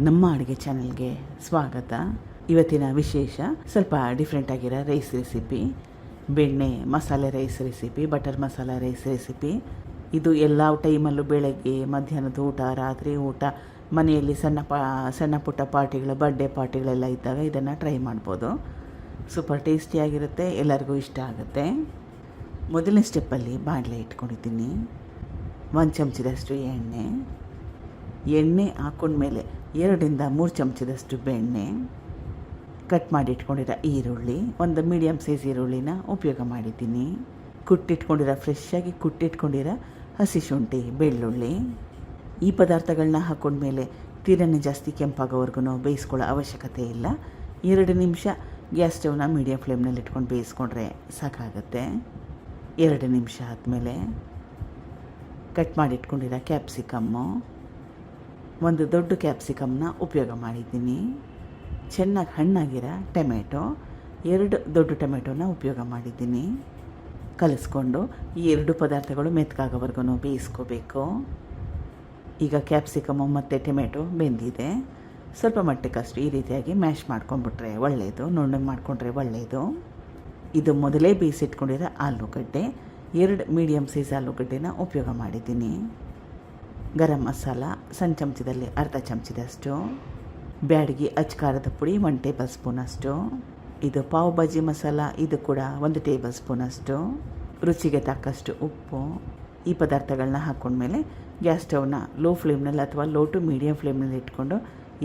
ನಮ್ಮ ಅಡುಗೆ ಚಾನಲ್ಗೆ ಸ್ವಾಗತ. ಇವತ್ತಿನ ವಿಶೇಷ ಸ್ವಲ್ಪ ಡಿಫ್ರೆಂಟ್ ಆಗಿರೋ ರೈಸ್ ರೆಸಿಪಿ, ಬೆಣ್ಣೆ masala rice recipe, butter masala rice recipe. ಇದು ಎಲ್ಲ ಟೈಮಲ್ಲೂ ಬೆಳಗ್ಗೆ, ಮಧ್ಯಾಹ್ನದ ಊಟ, ರಾತ್ರಿ ಊಟ, ಮನೆಯಲ್ಲಿ ಸಣ್ಣ ಪುಟ್ಟ ಪಾರ್ಟಿಗಳು, ಬರ್ಡೇ ಪಾರ್ಟಿಗಳೆಲ್ಲ ಇದ್ದಾಗ ಇದನ್ನು ಟ್ರೈ ಮಾಡ್ಬೋದು. ಸೂಪರ್ ಟೇಸ್ಟಿಯಾಗಿರುತ್ತೆ, ಎಲ್ಲರಿಗೂ ಇಷ್ಟ ಆಗುತ್ತೆ. ಮೊದಲನೇ ಸ್ಟೆಪ್ಪಲ್ಲಿ ಬಾಣಲೆ ಇಟ್ಕೊಂಡಿದ್ದೀನಿ. 1 ಚಮಚದಷ್ಟು ಎಣ್ಣೆ ಹಾಕೊಂಡ್ಮೇಲೆ 2 ರಿಂದ 3 ಚಮಚದಷ್ಟು ಬೆಣ್ಣೆ, ಕಟ್ ಮಾಡಿ ಇಟ್ಕೊಂಡಿರೋ ಈರುಳ್ಳಿ, ಒಂದು ಮೀಡಿಯಮ್ ಸೈಜ್ ಈರುಳ್ಳಿನ ಉಪಯೋಗ ಮಾಡಿದ್ದೀನಿ. ಫ್ರೆಶ್ ಆಗಿ ಕುಟ್ಟಿಟ್ಕೊಂಡಿರೋ ಹಸಿ ಶುಂಠಿ, ಬೆಳ್ಳುಳ್ಳಿ. ಈ ಪದಾರ್ಥಗಳನ್ನ ಹಾಕೊಂಡ್ಮೇಲೆ ತೀರನೇ ಜಾಸ್ತಿ ಕೆಂಪಾಗೋವರೆಗೂ ಬೇಯಿಸ್ಕೊಳ್ಳೋ ಅವಶ್ಯಕತೆ ಇಲ್ಲ. 2 ನಿಮಿಷ ಗ್ಯಾಸ್ ಸ್ಟವ್ನ ಮೀಡಿಯಮ್ ಫ್ಲೇಮ್ನಲ್ಲಿ ಇಟ್ಕೊಂಡು ಬೇಯಿಸ್ಕೊಂಡ್ರೆ ಸಾಕಾಗುತ್ತೆ. 2 ನಿಮಿಷ ಆದಮೇಲೆ ಕಟ್ ಮಾಡಿ ಇಟ್ಕೊಂಡಿರೋ ಕ್ಯಾಪ್ಸಿಕಮ್ಮು, ಒಂದು ದೊಡ್ಡ ಕ್ಯಾಪ್ಸಿಕಮ್ನ ಉಪಯೋಗ ಮಾಡಿದ್ದೀನಿ. ಚೆನ್ನಾಗಿ ಹಣ್ಣಾಗಿರೋ ಟೊಮೆಟೊ, 2 ದೊಡ್ಡ ಟೊಮೆಟೊನ ಉಪಯೋಗ ಮಾಡಿದ್ದೀನಿ. ಕಲಿಸ್ಕೊಂಡು ಈ 2 ಪದಾರ್ಥಗಳು ಮೆತ್ತಗಾಗೋವರೆಗೂ ಬೇಯಿಸ್ಕೋಬೇಕು. ಈಗ ಕ್ಯಾಪ್ಸಿಕಮ್ಮು ಮತ್ತು ಟೊಮೆಟೊ ಬೆಂದಿದೆ. ಸ್ವಲ್ಪ ಮಟ್ಟಕ್ಕಷ್ಟು ಈ ರೀತಿಯಾಗಿ ಮ್ಯಾಶ್ ಮಾಡ್ಕೊಂಡ್ಬಿಟ್ರೆ ಒಳ್ಳೆಯದು, ನುಣ್ಣಗೆ ಮಾಡಿಕೊಂಡ್ರೆ ಒಳ್ಳೆಯದು. ಇದು ಮೊದಲೇ ಬೇಯಿಸಿಟ್ಕೊಂಡಿರೋ ಆಲೂಗಡ್ಡೆ, 2 ಮೀಡಿಯಮ್ ಸೈಜ್ ಆಲೂಗಡ್ಡೆನ ಉಪಯೋಗ ಮಾಡಿದ್ದೀನಿ. ಗರಂ ಮಸಾಲ ಸಣ್ಣ ಚಮಚದಲ್ಲಿ ಅರ್ಧ ಚಮಚದಷ್ಟು, ಬ್ಯಾಡಗಿ ಅಚ್ಕಾರದ ಪುಡಿ 1 ಟೇಬಲ್ ಸ್ಪೂನಷ್ಟು, ಇದು ಪಾವ್ ಭಾಜಿ ಮಸಾಲ, ಇದು ಕೂಡ 1 ಟೇಬಲ್ ಸ್ಪೂನಷ್ಟು, ರುಚಿಗೆ ತಕ್ಕಷ್ಟು ಉಪ್ಪು. ಈ ಪದಾರ್ಥಗಳನ್ನ ಹಾಕ್ಕೊಂಡ್ಮೇಲೆ ಗ್ಯಾಸ್ ಸ್ಟವ್ನ ಲೋ ಫ್ಲೇಮ್ನಲ್ಲಿ ಅಥವಾ ಲೋ ಟು ಮೀಡಿಯಮ್ ಫ್ಲೇಮ್ನಲ್ಲಿ ಇಟ್ಕೊಂಡು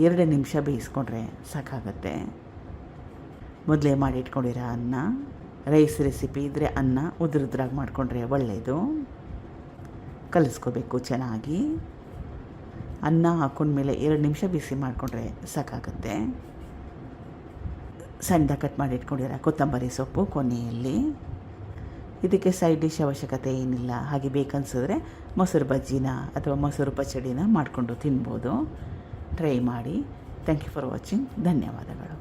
2 ನಿಮಿಷ ಬೇಯಿಸ್ಕೊಂಡ್ರೆ ಸಾಕಾಗತ್ತೆ. ಮೊದಲೇ ಮಾಡಿ ಇಟ್ಕೊಂಡಿರೋ ಅನ್ನ, ರೈಸ್ ರೆಸಿಪಿ ಇದ್ದರೆ ಅನ್ನ ಉದುರುದ್ರಾಗಿ ಮಾಡಿಕೊಂಡ್ರೆ ಒಳ್ಳೆಯದು. ಕಲಿಸ್ಕೋಬೇಕು ಚೆನ್ನಾಗಿ. ಅನ್ನ ಹಾಕ್ಕೊಂಡ್ಮೇಲೆ 2 ನಿಮಿಷ ಬಿಸಿ ಮಾಡಿಕೊಂಡ್ರೆ ಸಾಕಾಗುತ್ತೆ. ಸಣ್ಣದಾಗಿ ಕಟ್ ಮಾಡಿ ಇಟ್ಕೊಂಡಿರೋ ಕೊತ್ತಂಬರಿ ಸೊಪ್ಪು ಕೊನೆಯಲ್ಲಿ. ಇದಕ್ಕೆ ಸೈಡ್ ಡಿಶ್ ಅವಶ್ಯಕತೆ ಏನಿಲ್ಲ. ಹಾಗೆ ಬೇಕನ್ಸಿದ್ರೆ ಮೊಸರು ಬಜ್ಜಿನ ಅಥವಾ ಮೊಸರು ಪಚಡಿನ ಮಾಡಿಕೊಂಡು ತಿನ್ಬೋದು. ಟ್ರೈ ಮಾಡಿ. Thank you for watching. ಧನ್ಯವಾದಗಳು.